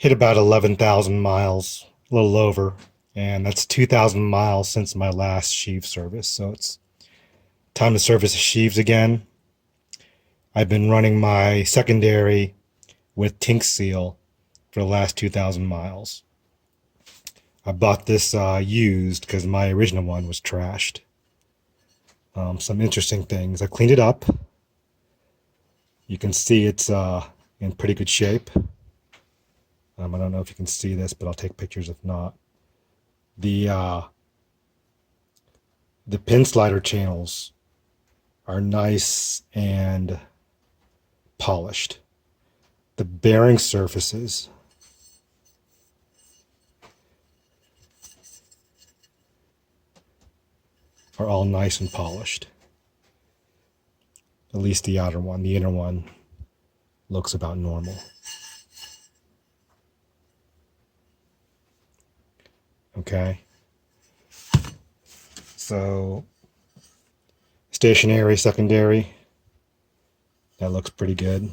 hit about 11,000 miles, a little over, and that's 2,000 miles since my last sheave service. So it's time to service the sheaves again. I've been running my secondary with Tinkseal for the last 2,000 miles. I bought this used because my original one was trashed. Some interesting things. I cleaned it up. You can see it's in pretty good shape. I don't know if you can see this, but I'll take pictures if not. The pin slider channels are nice and polished. The bearing surfaces are all nice and polished. At least the outer one. The inner one looks about normal. Okay. So, stationary, secondary, that looks pretty good.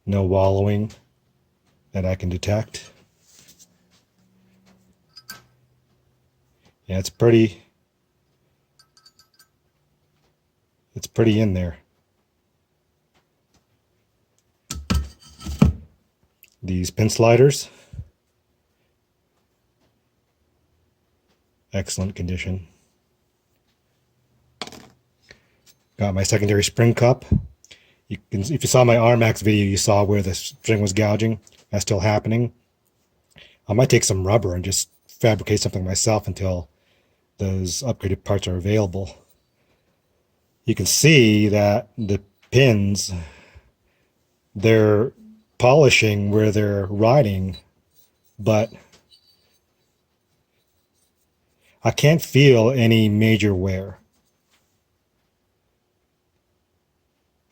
No wallowing that I can detect. Yeah, it's pretty in there. These pin sliders, excellent condition. Got my secondary spring cup. You can, if you saw my RMAX video, you saw where the string was gouging. That's still happening. I might take some rubber and just fabricate something myself until those upgraded parts are available. You can see that the pins, they're polishing where they're riding, but I can't feel any major wear.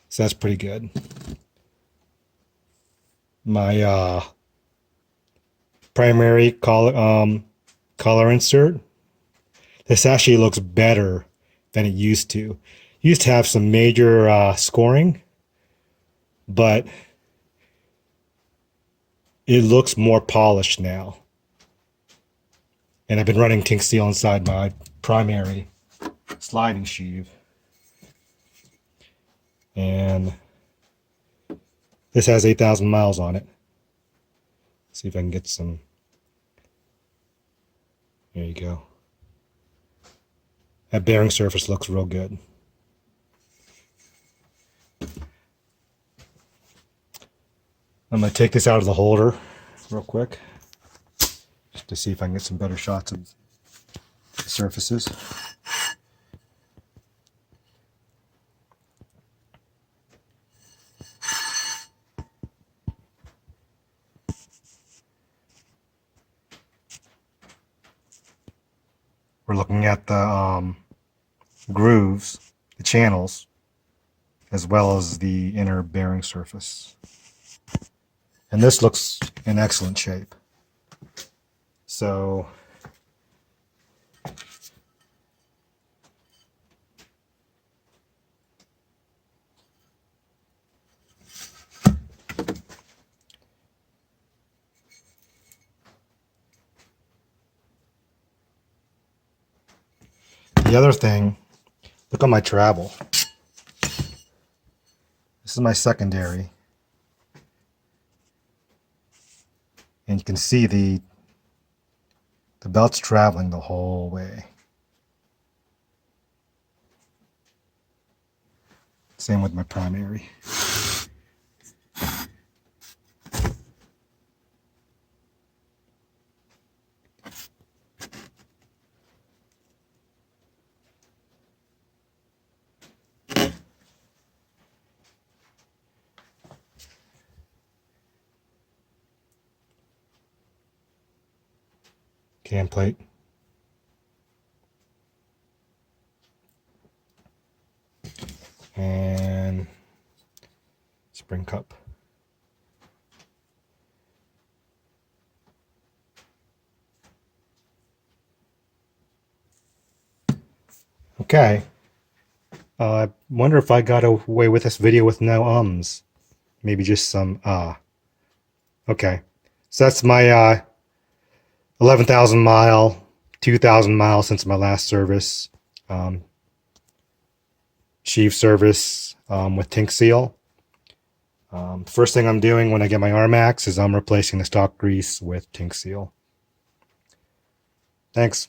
So that's pretty good. My primary collar insert, this actually looks better than it used to. It used to have some major scoring, but it looks more polished now. And I've been running Tinkseal inside my primary sliding sheave. And this has 8,000 miles on it. See if I can get some. There you go. That bearing surface looks real good. I'm going to take this out of the holder real quick, just to see if I can get some better shots of the surfaces. We're looking at the grooves, the channels, as well as the inner bearing surface. And this looks in excellent shape. So the other thing, look at my travel. This is my secondary. And you can see the belt's traveling the whole way. Same with my primary. Cam plate. And spring cup. Okay. I wonder if I got away with this video with no ums. maybe just some, okay. So that's my 11,000 mile, 2,000 miles since my last service. Sheave service with Tinkseal. First thing I'm doing when I get my RMAX is I'm replacing the stock grease with Tinkseal. Thanks.